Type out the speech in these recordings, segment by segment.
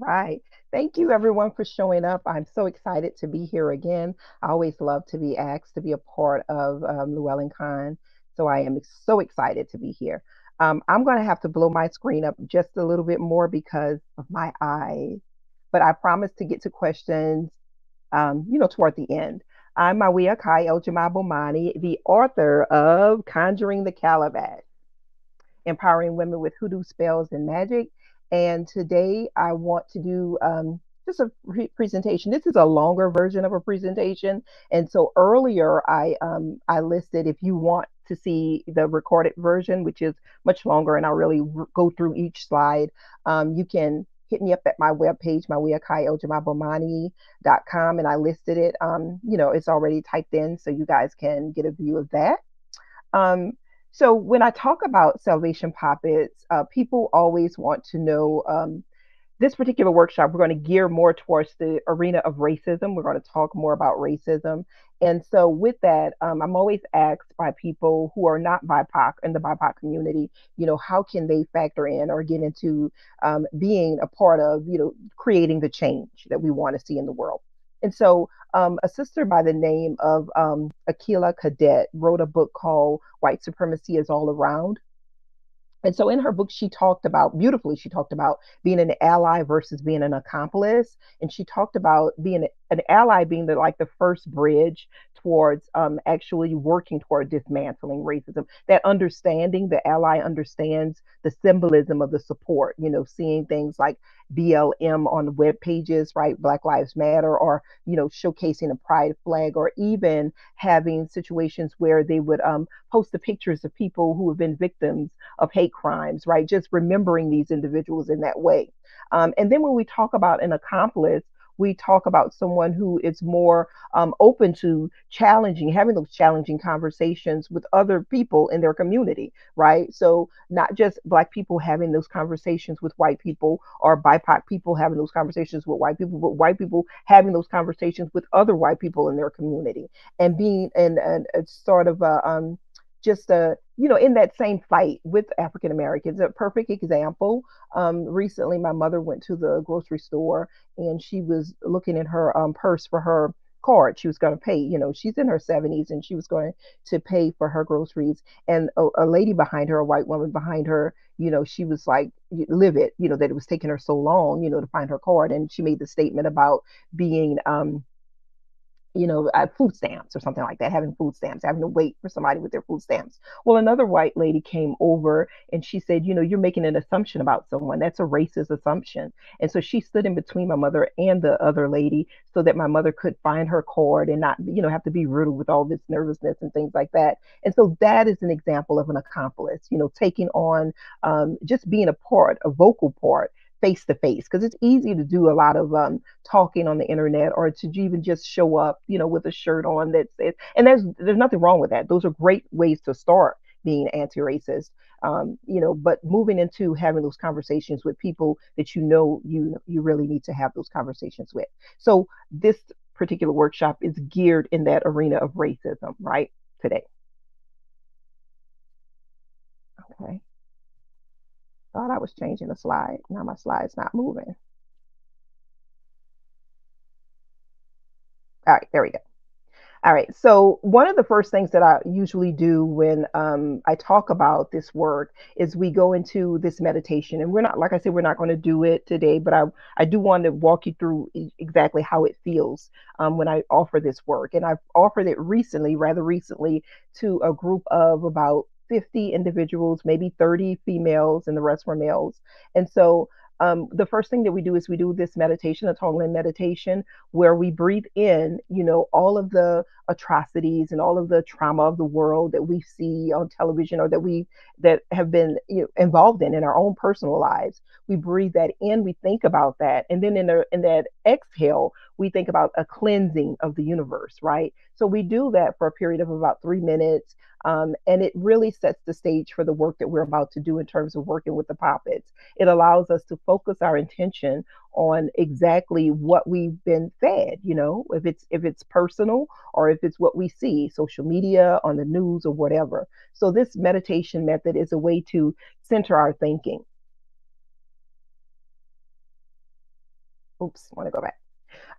Right. Thank you, everyone, for showing up. I'm so excited to be here again. I always love to be asked to be a part of LlewellynCon. So I am so excited to be here. I'm going to have to blow my screen up just a little bit more because of my eyes, but I promise to get to questions, toward the end. I'm Mawiyah EL-Jamah Bomani, the author of Conjuring the Calabash, Empowering Women with Hoodoo Spells and Magic. And today I want to do just a presentation. This is a longer version of a presentation. And so earlier I listed if you want to see the recorded version, which is much longer, and I'll really go through each slide. You can hit me up at my webpage, mawiyah.com, and I listed it. It's already typed in, so you guys can get a view of that. Um, so when I talk about Salvation Poppets, people always want to know this particular workshop, we're going to gear more towards the arena of racism. We're going to talk more about racism. And so with that, I'm always asked by people who are not BIPOC in the BIPOC community, how can they factor in or get into being a part of, creating the change that we want to see in the world. And so a sister by the name of Akila Cadet wrote a book called White Supremacy is All Around. And so in her book, she talked about beautifully, she talked about being an ally versus being an accomplice. And she talked about being an ally being the first bridge towards actually working toward dismantling racism. That understanding, the ally understands the symbolism of the support, seeing things like BLM on web pages, right? Black Lives Matter, or, showcasing a pride flag, or even having situations where they would post the pictures of people who have been victims of hate crimes, right? Just remembering these individuals in that way. And then when we talk about an accomplice, we talk about someone who is more open to having those challenging conversations with other people in their community, right? So not just Black people having those conversations with white people, or BIPOC people having those conversations with white people, but white people having those conversations with other white people in their community, and being a sort of a just in that same fight with African Americans. A perfect example. Recently, my mother went to the grocery store and she was looking in her purse for her card. She was going to pay. She's in her 70s and she was going to pay for her groceries. And a lady behind her, a white woman behind her, she was like livid, that it was taking her so long, to find her card. And she made the statement about being food stamps or something like that, having food stamps, having to wait for somebody with their food stamps. Well, another white lady came over and she said, you're making an assumption about someone. That's a racist assumption. And so she stood in between my mother and the other lady so that my mother could find her card and not, have to be riddled with all this nervousness and things like that. And so that is an example of an accomplice, taking on just being a vocal part face to face, because it's easy to do a lot of talking on the internet, or to even just show up, with a shirt on that says, and there's nothing wrong with that. Those are great ways to start being anti-racist. But moving into having those conversations with people that you really need to have those conversations with. So this particular workshop is geared in that arena of racism, right? Today. Okay. Thought I was changing the slide. Now my slide's not moving. All right, there we go. All right. So one of the first things that I usually do when I talk about this work is we go into this meditation, and we're not, like I said, we're not going to do it today, but I do want to walk you through exactly how it feels when I offer this work. And I've offered it rather recently, to a group of about 50 individuals, maybe 30 females, and the rest were males. And so the first thing that we do is we do this meditation, a Tonglen meditation, where we breathe in, all of the atrocities and all of the trauma of the world that we see on television, or that have been involved in our own personal lives. We breathe that in, we think about that, and then in that exhale, we think about a cleansing of the universe, right? So we do that for a period of about 3 minutes. And it really sets the stage for the work that we're about to do in terms of working with the Poppets. It allows us to focus our intention on exactly what we've been fed, if it's personal, or if it's what we see, social media, on the news, or whatever. So this meditation method is a way to center our thinking. Oops, I want to go back.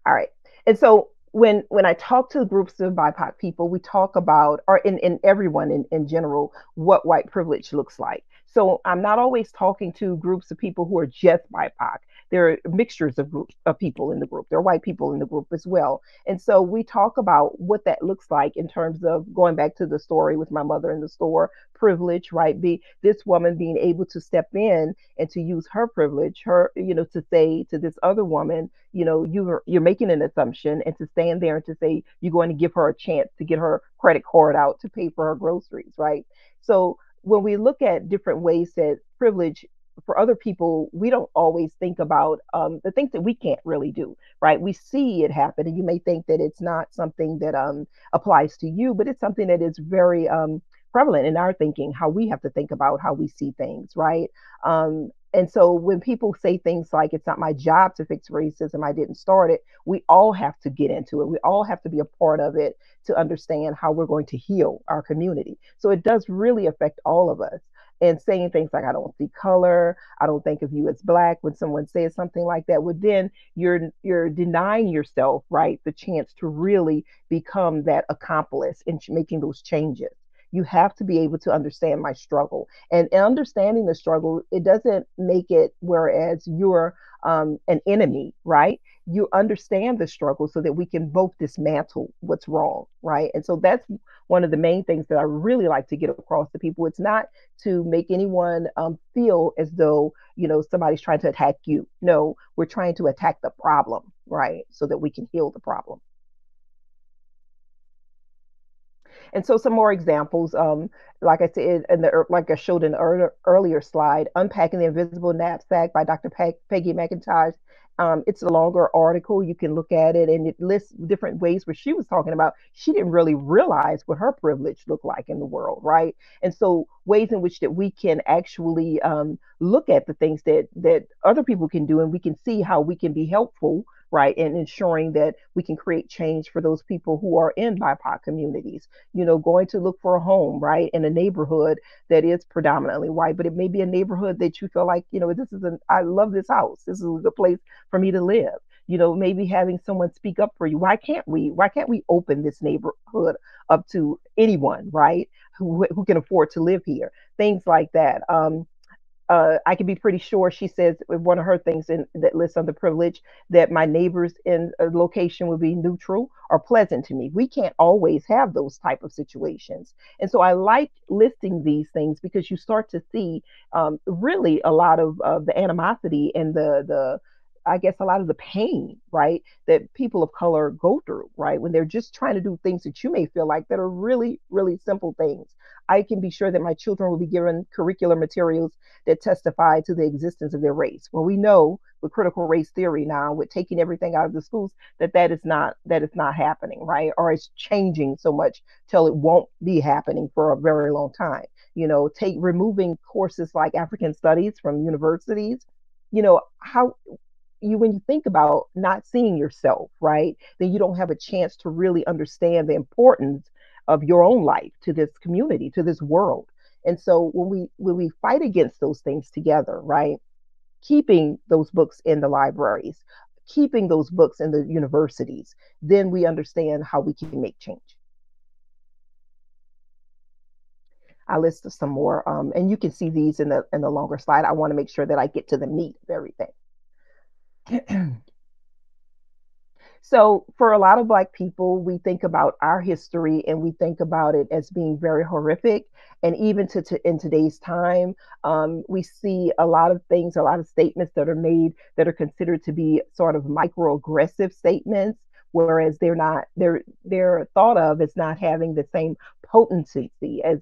All right. And so when I talk to groups of BIPOC people, we talk about, or in everyone in general, what white privilege looks like. So I'm not always talking to groups of people who are just BIPOC. There are mixtures of groups of people in the group. There are white people in the group as well. And so we talk about what that looks like in terms of going back to the story with my mother in the store, privilege, right? Be this woman being able to step in and to use her privilege, her, to say to this other woman, you're making an assumption, and to stand there and to say you're going to give her a chance to get her credit card out to pay for her groceries, right? So when we look at different ways that privilege for other people, we don't always think about the things that we can't really do, right? We see it happen, and you may think that it's not something that applies to you, but it's something that is very prevalent in our thinking, how we have to think about how we see things, right? And so when people say things like, it's not my job to fix racism, I didn't start it, we all have to get into it. We all have to be a part of it to understand how we're going to heal our community. So it does really affect all of us. And saying things like, I don't see color, I don't think of you as Black, when someone says something like that, well, then you're denying yourself, right, the chance to really become that accomplice in making those changes. You have to be able to understand my struggle. And understanding the struggle, it doesn't make it whereas you're an enemy, right? You understand the struggle so that we can both dismantle what's wrong, right? And so that's one of the main things that I really like to get across to people. It's not to make anyone feel as though, somebody's trying to attack you. No, we're trying to attack the problem, right? So that we can heal the problem. And so some more examples, like I said, like I showed in the earlier slide, Unpacking the Invisible Knapsack by Dr. Peggy McIntosh. It's a longer article. You can look at it, and it lists different ways where she was talking about she didn't really realize what her privilege looked like in the world, right? And so ways in which that we can actually look at the things that other people can do, and we can see how we can be helpful, right, and ensuring that we can create change for those people who are in BIPOC communities. Going to look for a home, right, in a neighborhood that is predominantly white, but it may be a neighborhood that you feel like, I love this house. This is a good place for me to live. Maybe having someone speak up for you. Why can't we open this neighborhood up to anyone, right, who can afford to live here? Things like that. I can be pretty sure she says one of her things that lists under privilege that my neighbors in a location would be neutral or pleasant to me. We can't always have those type of situations. And so I like listing these things because you start to see really a lot of the animosity and the I guess a lot of the pain, right, that people of color go through, right, when they're just trying to do things that you may feel like that are really, really simple things. I can be sure that my children will be given curricular materials that testify to the existence of their race. Well, we know with critical race theory now, with taking everything out of the schools, that is not happening, right? Or it's changing so much till it won't be happening for a very long time. Take removing courses like African studies from universities. How when you think about not seeing yourself, right, then you don't have a chance to really understand the importance of your own life to this community, to this world. And so when we fight against those things together, right, keeping those books in the libraries, keeping those books in the universities, then we understand how we can make change. I list some more, and you can see these in the longer slide. I want to make sure that I get to the meat of everything. So, for a lot of Black people, we think about our history and we think about it as being very horrific. And even in today's time, we see a lot of things, a lot of statements that are made that are considered to be sort of microaggressive statements, whereas they're thought of as not having the same potency as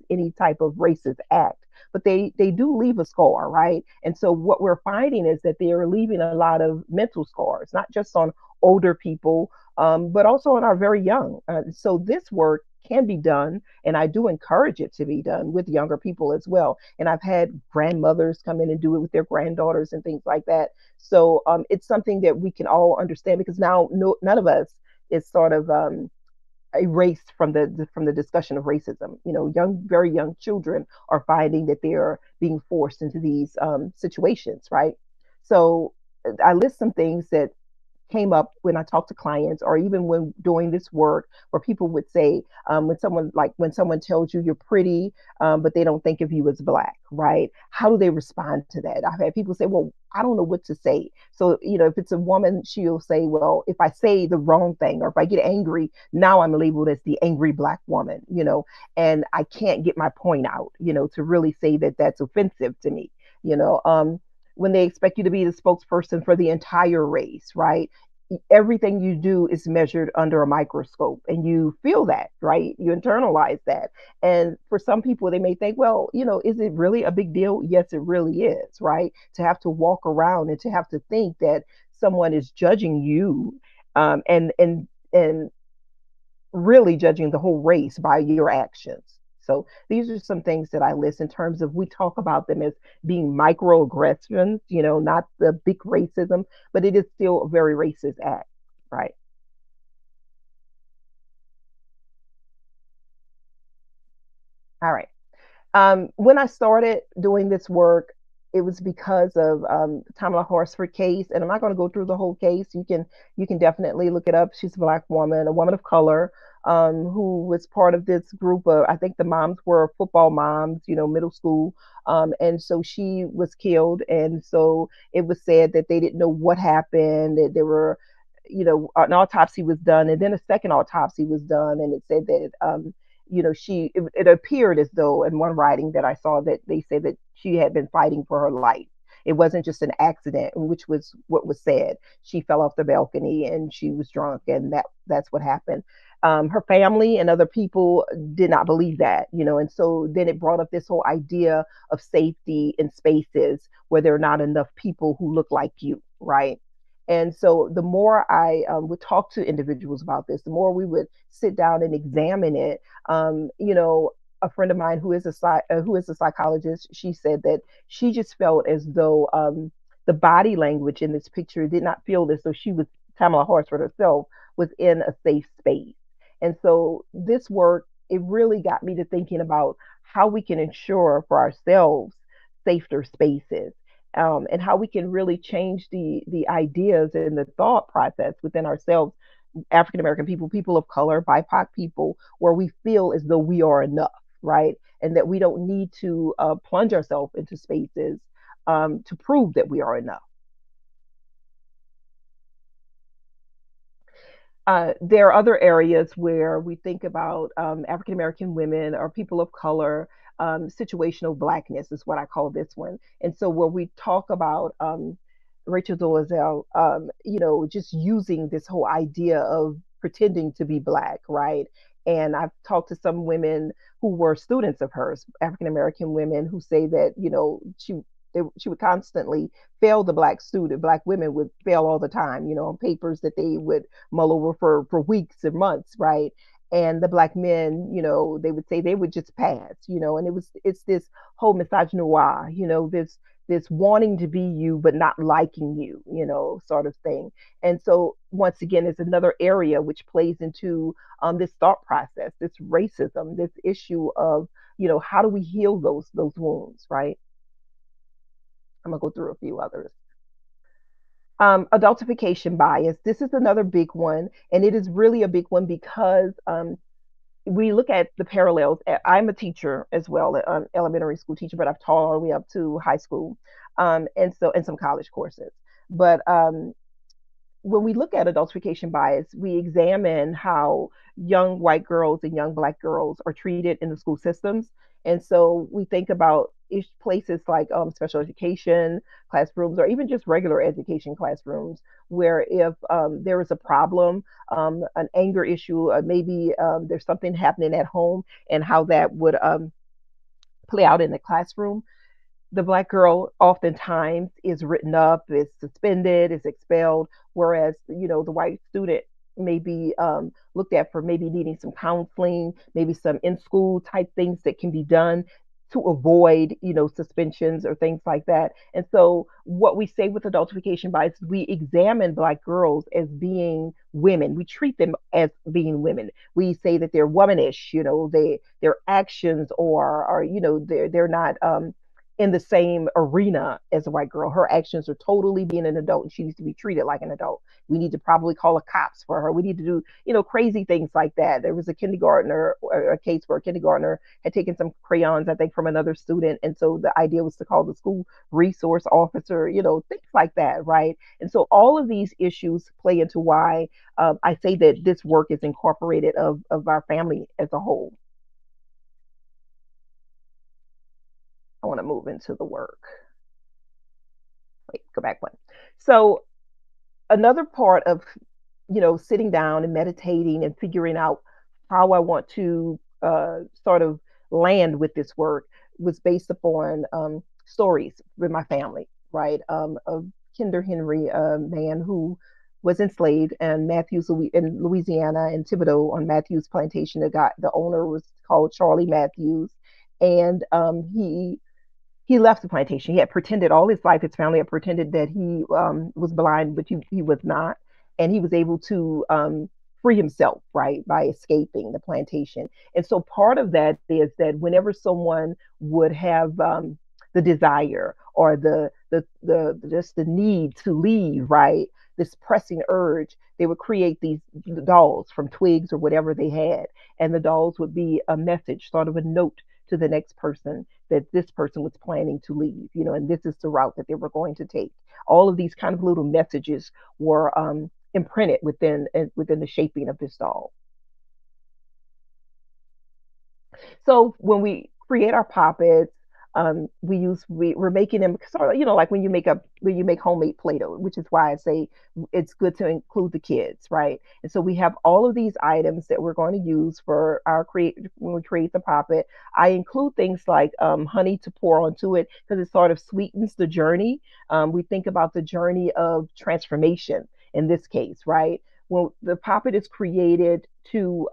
any type of racist act. But they do leave a scar, right? And so what we're finding is that they are leaving a lot of mental scars, not just on older people, but also on our very young. So this work can be done, and I do encourage it to be done with younger people as well. And I've had grandmothers come in and do it with their granddaughters and things like that. So it's something that we can all understand, because now none of us is sort of erased from the discussion of racism. Very young children are finding that they are being forced into these situations, right? So I list some things that came up when I talked to clients, or even when doing this work, where people would say, when someone tells you you're pretty, but they don't think of you as black, right? How do they respond to that? I've had people say, well, I don't know what to say. So, if it's a woman, she'll say, well, if I say the wrong thing, or if I get angry, now I'm labeled as the angry black woman, and I can't get my point out, to really say that that's offensive to me, you know. When they expect you to be the spokesperson for the entire race, right? Everything you do is measured under a microscope, and you feel that, right? You internalize that. And for some people, they may think, well, is it really a big deal? Yes, it really is, right? To have to walk around and to have to think that someone is judging you, and really judging the whole race by your actions. So these are some things that I list in terms of, we talk about them as being microaggressions, not the big racism, but it is still a very racist act, right? All right. When I started doing this work, it was because of Tamala Horsford case, and I'm not going to go through the whole case. You can definitely look it up. She's a black woman, a woman of color, who was part of this group of, I think the moms were football moms, middle school, and so she was killed, and so it was said that they didn't know what happened. That there were, an autopsy was done, and then a second autopsy was done, and it said that it appeared as though, in one writing that I saw, that they said that she had been fighting for her life. It wasn't just an accident, which was what was said. She fell off the balcony and she was drunk, and that's what happened. Her family and other people did not believe that, and so then it brought up this whole idea of safety in spaces where there are not enough people who look like you, right? And so the more I would talk to individuals about this, the more we would sit down and examine it. A friend of mine who is a psychologist, she said that she just felt as though the body language in this picture did not feel as though she was, Tamala Horsford herself, was in a safe space. And so this work, it really got me to thinking about how we can ensure for ourselves safer spaces, and how we can really change the ideas and the thought process within ourselves, African American people, people of color, BIPOC people, where we feel as though we are enough, right? And that we don't need to plunge ourselves into spaces to prove that we are enough. There are other areas where we think about African American women or people of color. Situational blackness is what I call this one. And so, where we talk about Rachel Dolezal, just using this whole idea of pretending to be black, right? And I've talked to some women who were students of hers, African American women, who say that, she would constantly fail the black women would fail all the time, on papers that they would mull over for weeks and months, right? And the black men, they would say they would just pass, and it's this whole misogynoir, this wanting to be you but not liking you, sort of thing. And so once again, it's another area which plays into this thought process, this racism, this issue of, how do we heal those wounds, right? I'm gonna go through a few others. Adultification bias. This is another big one, and it is really a big one because we look at the parallels. I'm a teacher as well, an elementary school teacher, but I've taught all the way up to high school, and some college courses. But when we look at adultification bias, we examine how young white girls and young black girls are treated in the school systems. And so we think about places like special education classrooms, or even just regular education classrooms, where if there is a problem, an anger issue, maybe there's something happening at home, and how that would play out in the classroom, the black girl oftentimes is written up, is suspended, is expelled, whereas the white student may be looked at for maybe needing some counseling, maybe some in school type things that can be done to avoid suspensions or things like that. And so what we say with adultification bias, we examine black girls as being women. We treat them as being women. We say that they're womanish, their actions, or they're not in the same arena as a white girl. Her actions are totally being an adult, and she needs to be treated like an adult. We need to probably call the cops for her. We need to do, crazy things like that. There was a kindergartner, a case where a kindergartner had taken some crayons, I think, from another student. And so the idea was to call the school resource officer, things like that, right? And so all of these issues play into why I say that this work is incorporated of our family as a whole. I want to move into the work. Wait, go back one. So another part of sitting down and meditating and figuring out how I want to sort of land with this work was based upon stories with my family, right? Of Kinder Henry, a man who was enslaved, and Matthews in Louisiana, and Thibodeau on Matthews Plantation. The owner was called Charlie Matthews, and he left the plantation. He had pretended all his life, his family had pretended that he was blind, but he was not. And he was able to free himself, right, by escaping the plantation. And so part of that is that whenever someone would have the desire or the just the need to leave, right, this pressing urge, they would create these dolls from twigs or whatever they had. And the dolls would be a message, sort of a note to the next person that this person was planning to leave, and this is the route that they were going to take. All of these kind of little messages were imprinted within the shaping of this doll. So when we create our poppets, we're making them sort of, like when you make homemade Play-Doh, which is why I say it's good to include the kids, right? And so we have all of these items that we're going to use for our create when we create the poppet. I include things like honey to pour onto it because it sort of sweetens the journey. We think about the journey of transformation in this case, right? Well, the poppet is created to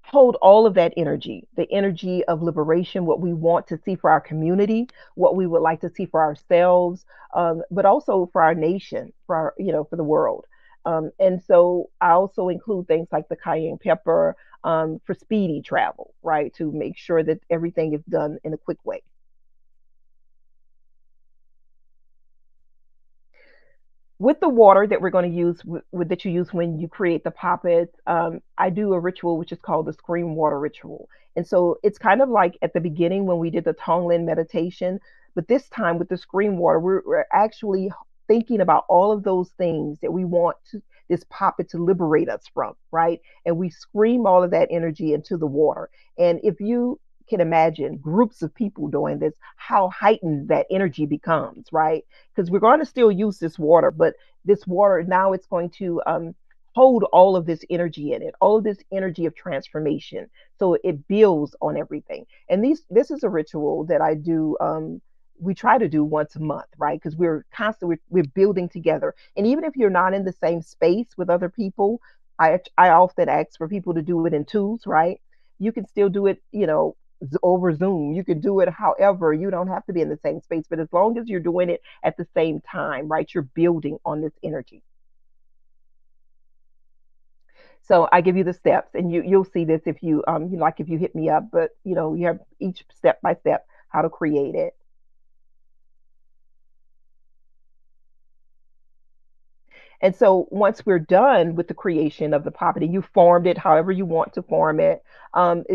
hold all of that energy, the energy of liberation, what we want to see for our community, what we would like to see for ourselves, but also for our nation, for our, for the world. And so I also include things like the cayenne pepper for speedy travel, right, to make sure that everything is done in a quick way. With the water that we're going to use that you use when you create the poppets, I do a ritual which is called the scream water ritual. And so it's kind of like at the beginning when we did the Tonglen meditation, but this time with the scream water, we're actually thinking about all of those things that we want this poppet to liberate us from, right? And we scream all of that energy into the water. And if you can imagine groups of people doing this, how heightened that energy becomes, right? Because we're going to still use this water, but this water now it's going to hold all of this energy in it, all of this energy of transformation. So it builds on everything. And this is a ritual that I do. We try to do once a month, right? Because we're constantly we're building together. And even if you're not in the same space with other people, I often ask for people to do it in twos, right? You can still do it, over Zoom. You can do it however. You don't have to be in the same space, but as long as you're doing it at the same time, right? You're building on this energy. So I give you the steps, and you'll see this if if you hit me up. But you have each step by step how to create it. And so once we're done with the creation of the puppet and you formed it however you want to form it,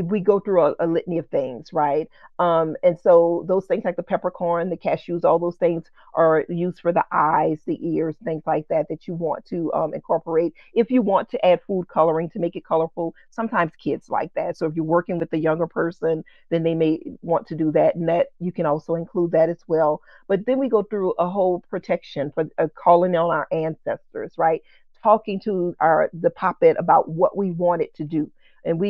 we go through a litany of things, right? And so those things like the peppercorn, the cashews, all those things are used for the eyes, the ears, things like that that you want to incorporate. If you want to add food coloring to make it colorful, sometimes kids like that. So if you're working with a younger person, then they may want to do that, and that you can also include that as well. But then we go through a whole protection for calling on our ancestors, right? Talking to the puppet about what we want it to do. And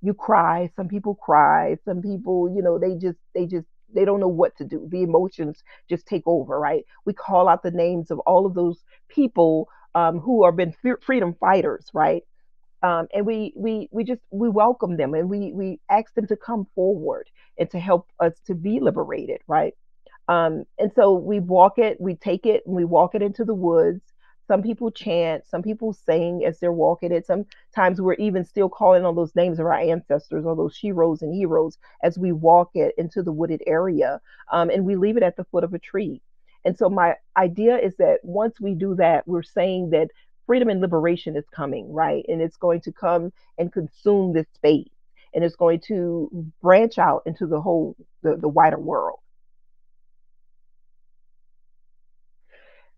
you cry, some people cry, some people, they don't know what to do. The emotions just take over, right? We call out the names of all of those people who have been freedom fighters, right? And we welcome them, and we ask them to come forward and to help us to be liberated, right? And so we take it, and we walk it into the woods. Some people chant, some people sing as they're walking it. Sometimes we're even still calling on those names of our ancestors or those sheroes and heroes as we walk it into the wooded area. And we leave it at the foot of a tree. And so my idea is that once we do that, we're saying that freedom and liberation is coming, right? And it's going to come and consume this space, and it's going to branch out into the whole the wider world.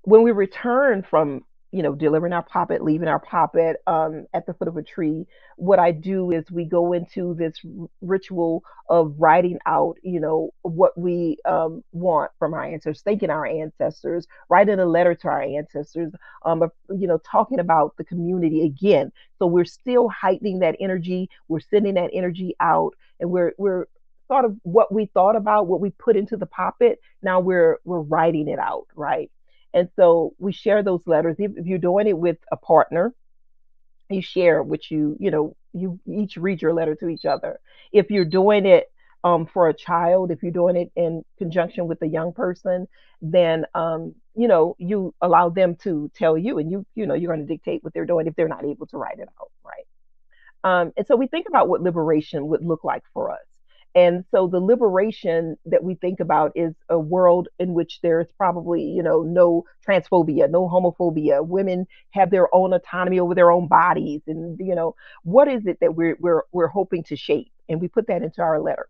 When we return from delivering our poppet, leaving our poppet at the foot of a tree, what I do is we go into this ritual of writing out what we want from our ancestors, thanking our ancestors, writing a letter to our ancestors, talking about the community again. So we're still heightening that energy, we're sending that energy out, and we're sort of what we thought about, what we put into the poppet, now we're writing it out, right? And so we share those letters. If you're doing it with a partner, you share what you each read your letter to each other. If you're doing it for a child, if you're doing it in conjunction with a young person, then you allow them to tell you, and you're going to dictate what they're doing if they're not able to write it out, right? And so we think about what liberation would look like for us. And so the liberation that we think about is a world in which there's probably, no transphobia, no homophobia. Women have their own autonomy over their own bodies, and what is it that we're hoping to shape? And we put that into our letter.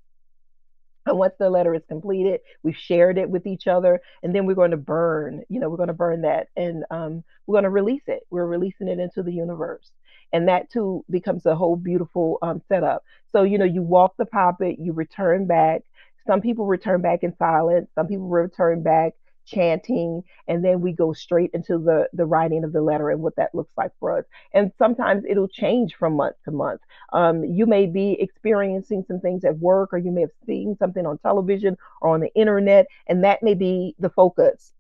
And once the letter is completed, we've shared it with each other, and then we're going to burn. We're going to burn that, and we're going to release it. We're releasing it into the universe, and that too becomes a whole beautiful setup. So you walk the poppet, you return back. Some people return back in silence. Some people return back chanting, and then we go straight into the writing of the letter and what that looks like for us. And sometimes it'll change from month to month. You may be experiencing some things at work, or you may have seen something on television or on the internet, and that may be the focus,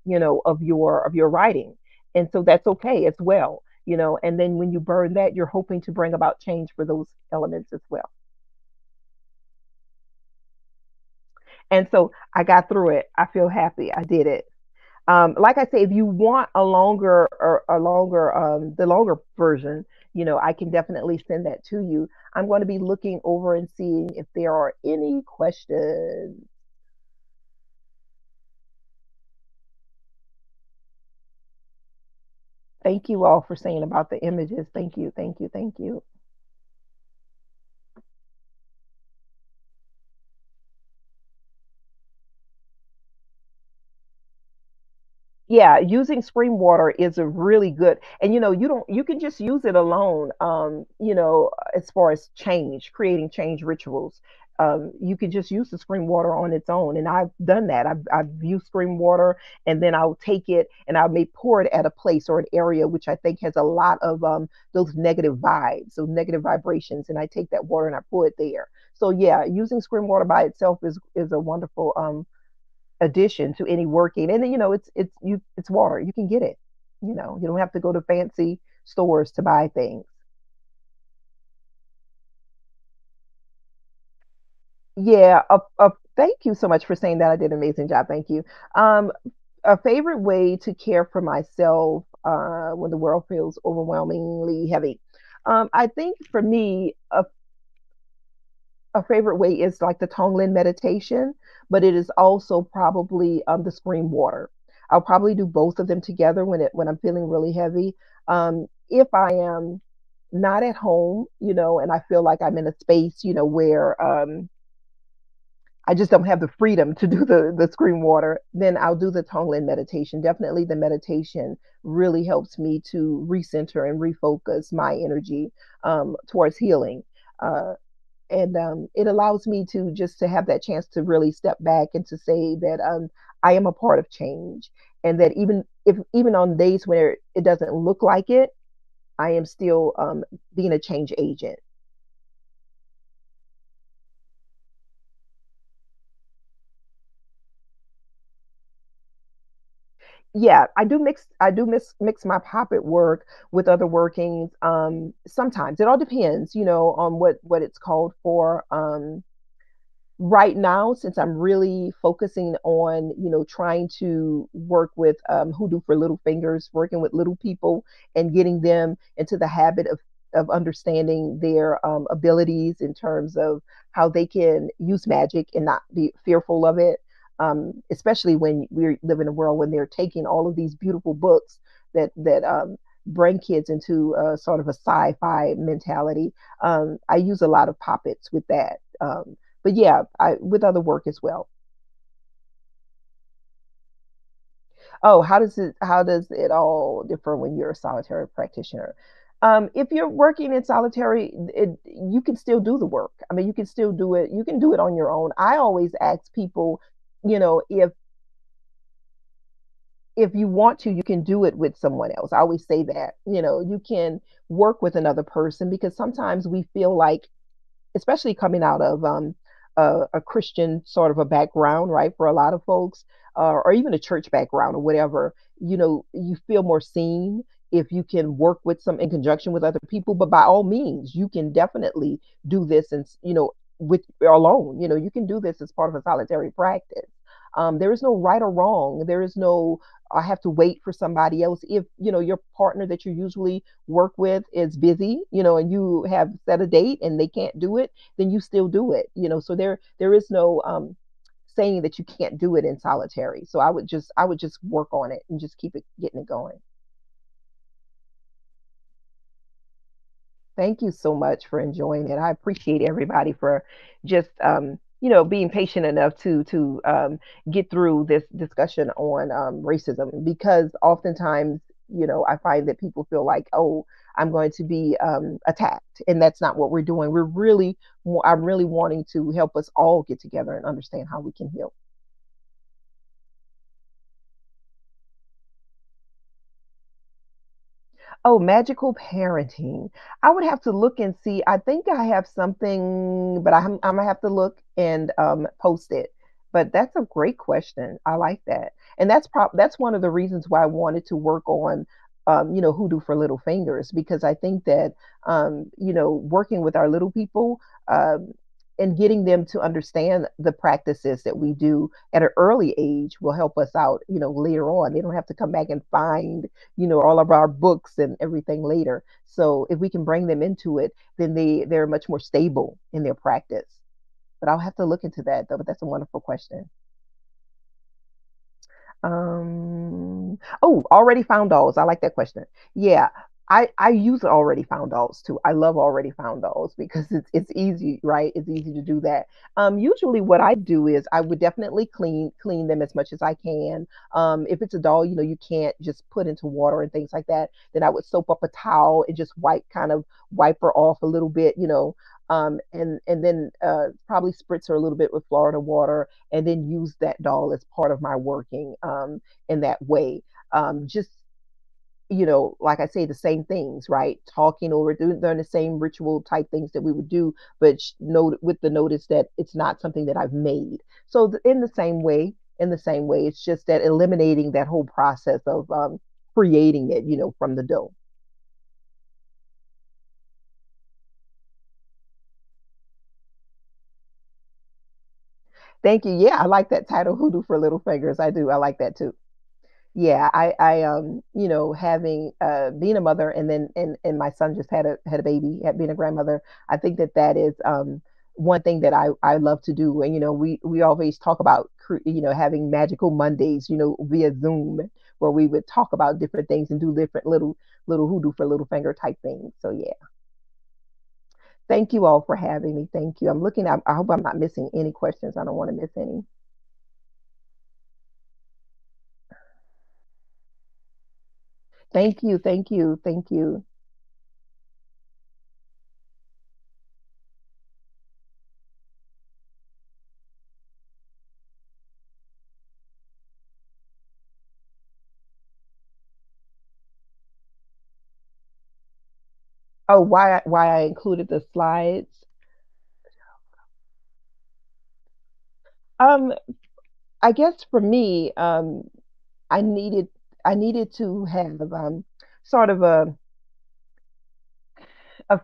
of your writing. And so that's okay as well, and then when you burn that, you're hoping to bring about change for those elements as well. And so I got through it. I feel happy. I did it. Like I say, if you want the longer version, I can definitely send that to you. I'm going to be looking over and seeing if there are any questions. Thank you all for saying about the images. Thank you, thank you, thank you. Yeah, using spring water is a really good, and you can just use it alone. As far as creating change rituals, you can just use the spring water on its own, and I've done that. I've used spring water, and then I'll take it and I may pour it at a place or an area which I think has a lot of those negative vibes, those negative vibrations, and I take that water and I pour it there. So yeah, using spring water by itself is a wonderful addition to any working. And it's water. You can get it. You don't have to go to fancy stores to buy things. Yeah. Thank you so much for saying that. I did an amazing job. Thank you. Um, a favorite way to care for myself when the world feels overwhelmingly heavy. I think for me, a favorite way is like the Tonglen meditation, but it is also probably the spring water. I'll probably do both of them together when I'm feeling really heavy. If I am not at home, and I feel like I'm in a space, where I just don't have the freedom to do the screen water, then I'll do the Tonglen meditation. Definitely the meditation really helps me to recenter and refocus my energy towards healing. Uh, and it allows me to just to have that chance to really step back and to say that I am a part of change, and that even on days where it doesn't look like it, I am still being a change agent. Yeah, I do mix my puppet work with other workings. Sometimes it all depends, on what it's called for. right now, since I'm really focusing on, trying to work with Hoodoo for Little Fingers, working with little people and getting them into the habit of understanding their abilities in terms of how they can use magic and not be fearful of it. Especially when we live in a world when they're taking all of these beautiful books that bring kids into sort of a sci-fi mentality. I use a lot of poppets with that. But yeah, with other work as well. Oh, how does it all differ when you're a solitary practitioner? If you're working in solitary, you can still do the work. I mean, you can still do it. You can do it on your own. I always ask people, if you want to, you can do it with someone else. I always say that, you can work with another person because sometimes we feel like, especially coming out of a Christian sort of a background, right? For a lot of folks, or even a church background or whatever, you feel more seen if you can work with some in conjunction with other people. But by all means, you can definitely do this and, with alone, you can do this as part of a solitary practice. There is no right or wrong. There is no, I have to wait for somebody else. If, your partner that you usually work with is busy, and you have set a date and they can't do it, then you still do it, so there is no saying that you can't do it in solitary. So I would just work on it and just keep it getting it going. Thank you so much for enjoying it. I appreciate everybody for just being patient enough to get through this discussion on racism, because oftentimes, I find that people feel like, oh, I'm going to be attacked, and that's not what we're doing. I'm really wanting to help us all get together and understand how we can heal. Oh, magical parenting. I would have to look and see. I think I have something, but I'm gonna have to look and post it. But that's a great question. I like that, and that's one of the reasons why I wanted to work on, Hoodoo for Little Fingers, because I think that working with our little people, and getting them to understand the practices that we do at an early age will help us out, later on. They don't have to come back and find, all of our books and everything later. So if we can bring them into it, then they're much more stable in their practice. But I'll have to look into that though. But that's a wonderful question. Oh, already found dolls. I like that question. Yeah, I use already found dolls too. I love already found dolls because it's easy, right? It's easy to do that. Usually what I do is I would definitely clean them as much as I can. If it's a doll, you can't just put into water and things like that, then I would soap up a towel and just wipe her off a little bit, and then probably spritz her a little bit with Florida water, and then use that doll as part of my working in that way. Just like I say, the same things, right? Talking over, doing the same ritual type things that we would do, but note with the notice that it's not something that I've made. So in the same way, it's just that eliminating that whole process of creating it, from the dough. Thank you. Yeah, I like that title, Hoodoo for Little Fingers. I do. I like that too. Yeah, having being a mother, and then and my son just had a baby, had being a grandmother. I think that is one thing that I love to do. And we always talk about having magical Mondays, via Zoom, where we would talk about different things and do different little hoodoo for little finger type things. So yeah, thank you all for having me. Thank you. I'm looking. I hope I'm not missing any questions. I don't want to miss any. Thank you. Thank you. Thank you. Oh, why I included the slides? Um, I guess for me, I needed I needed to have sort of a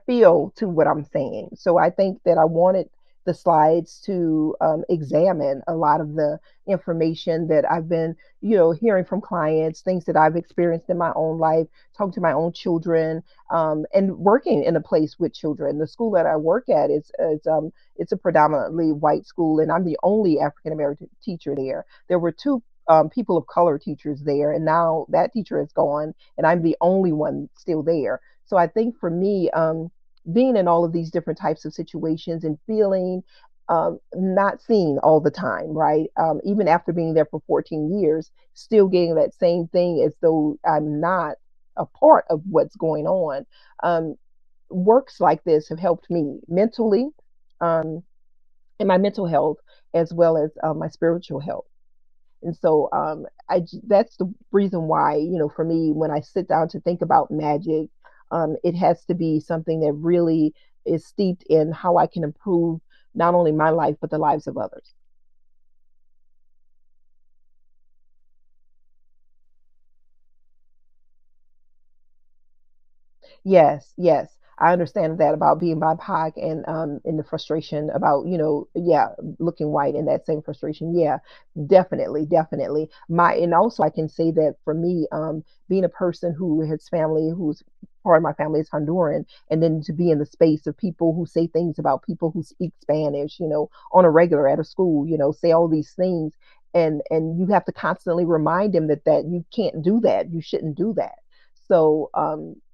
feel to what I'm saying. So I think that I wanted the slides to examine a lot of the information that I've been, hearing from clients, things that I've experienced in my own life, talking to my own children, and working in a place with children. The school that I work at is it's a predominantly white school, and I'm the only African American teacher there. There were two people of color teachers there, and now that teacher is gone, and I'm the only one still there. So I think for me, being in all of these different types of situations and feeling not seen all the time, right? Even after being there for 14 years, still getting that same thing as though I'm not a part of what's going on. Um, Works like this have helped me mentally, um, in my mental health, as well as my spiritual health. And so that's the reason why, for me, when I sit down to think about magic, it has to be something that really is steeped in how I can improve not only my life, but the lives of others. Yes, yes. I understand that about being BIPOC and the frustration about, yeah, looking white and that same frustration. Yeah, definitely, definitely. And also I can say that for me, being a person who has family who's part of my family is Honduran, and then to be in the space of people who say things about people who speak Spanish, on a regular at a school, say all these things, and you have to constantly remind them that you can't do that, you shouldn't do that. So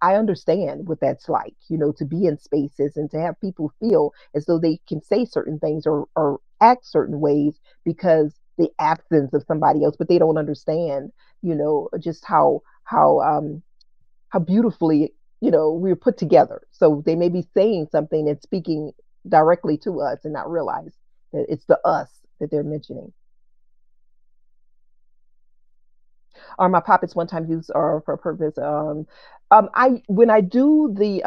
I understand what that's like, to be in spaces and to have people feel as though they can say certain things or act certain ways because the absence of somebody else, but they don't understand, just how beautifully, we're put together. So they may be saying something and speaking directly to us and not realize that it's the us that they're mentioning. Or my poppets one time used or for a purpose. I when I do the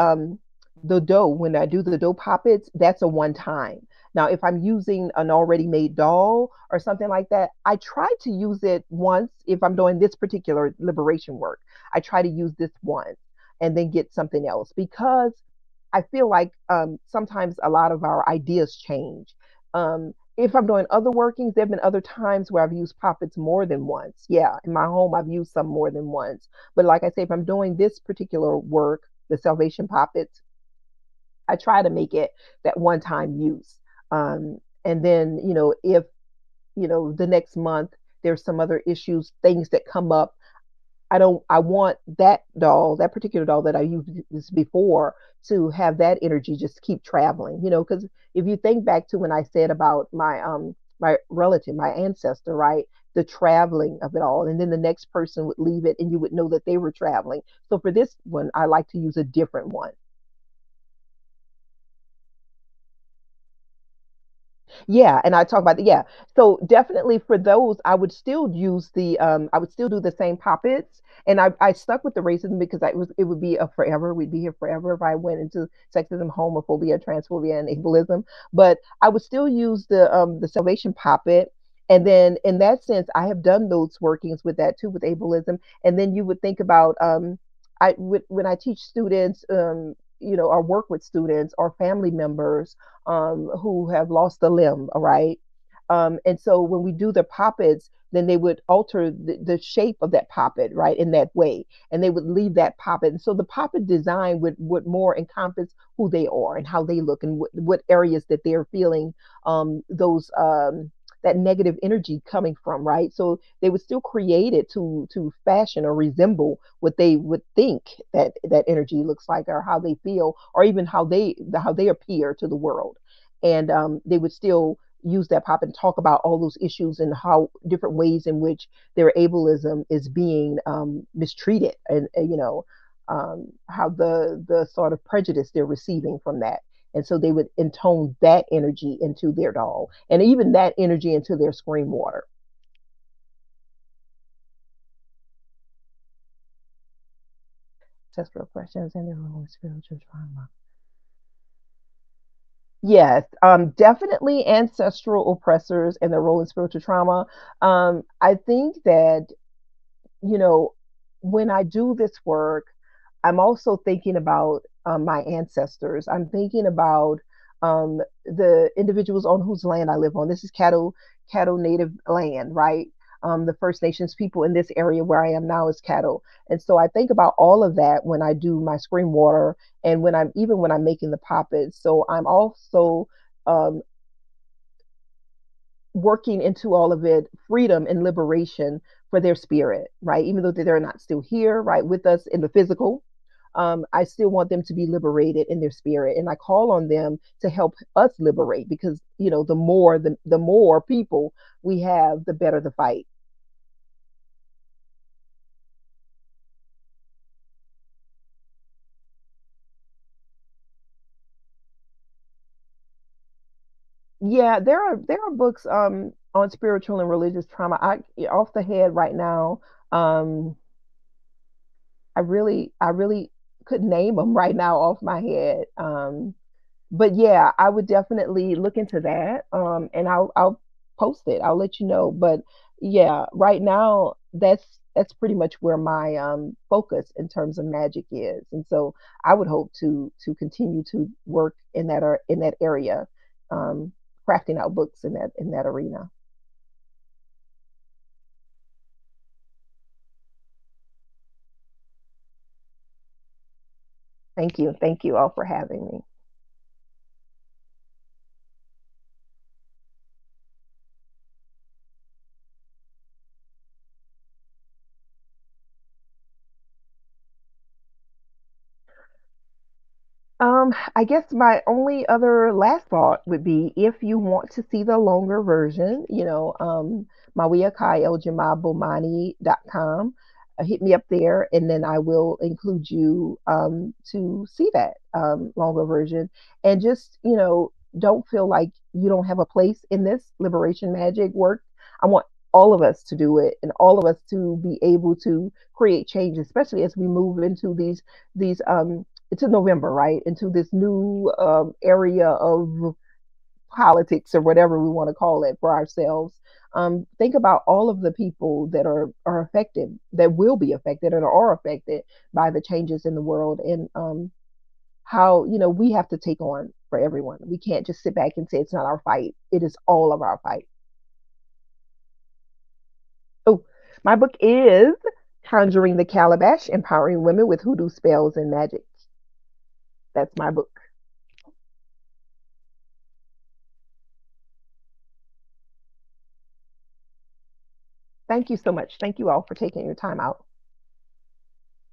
dough, when I do the dough poppets, that's a one time. Now, if I'm using an already made doll or something like that, I try to use it once. If I'm doing this particular liberation work, I try to use this once and then get something else because I feel like sometimes a lot of our ideas change. If I'm doing other workings, there have been other times where I've used poppets more than once. Yeah, in my home, I've used some more than once. But like I say, if I'm doing this particular work, the Salvation Poppets, I try to make it that one time use. And then, if, the next month there's some other issues, things that come up, I want that doll, that particular doll that I used before to have that energy just keep traveling, because if you think back to when I said about my relative, my ancestor, right? The traveling of it all. And then the next person would leave it and you would know that they were traveling. So for this one, I like to use a different one. Yeah, and I talk about the yeah. So definitely for those, I would still use I would still do the same poppets. And I stuck with the racism because it would be a forever. We'd be here forever if I went into sexism, homophobia, transphobia, and ableism. But I would still use the salvation poppet. And then in that sense, I have done those workings with that too, with ableism. And then you would think about when I teach students, or work with students or family members who have lost a limb, all right? And so when we do the poppets, then they would alter the shape of that poppet, right, in that way, and they would leave that poppet. And so the poppet design would more encompass who they are and how they look and what areas that they're feeling those that negative energy coming from, right? So they would still create it to fashion or resemble what they would think that energy looks like, or how they feel, or even how they appear to the world. And they would still use that pop and talk about all those issues and how different ways in which their ableism is being mistreated, and how the sort of prejudice they're receiving from that. And so they would intone that energy into their doll, and even that energy into their scream water. Ancestral oppressions and their own spiritual trauma. Yes, definitely ancestral oppressors and their role in spiritual trauma. I think that, you know, when I do this work, I'm also thinking about my ancestors. I'm thinking about the individuals on whose land I live on. This is cattle native land, right? The First Nations people in this area where I am now is cattle. And so I think about all of that when I do my scream water and when I'm making the poppets. So I'm also um, working into all of it freedom and liberation for their spirit, right? Even though they're not still here, right, with us in the physical, I still want them to be liberated in their spirit, and I call on them to help us liberate because the more people we have, the better the fight. Yeah, there are books on spiritual and religious trauma. I off the head right now. Um, I really could name them right now off my head. But yeah, I would definitely look into that. And I'll post it. I'll let you know. But yeah, right now that's pretty much where my focus in terms of magic is. And so I would hope to continue to work in that area, um, crafting out books in that arena. Thank you all for having me. I guess my only other last thought would be if you want to see the longer version, Mawiyah EL-Jamah Bomani.com. Hit me up there, and then I will include you to see that longer version. And just, don't feel like you don't have a place in this liberation magic work. I want all of us to do it and all of us to be able to create change, especially as we move into these into November, right? Into this new area of politics or whatever we want to call it for ourselves. Think about all of the people that are affected, that will be affected, and are affected by the changes in the world, and how we have to take on for everyone. We can't just sit back and say it's not our fight. It is all of our fight. Oh, my book is Conjuring the Calabash: Empowering Women with Hoodoo Spells and Magic. That's my book. Thank you so much. Thank you all for taking your time out.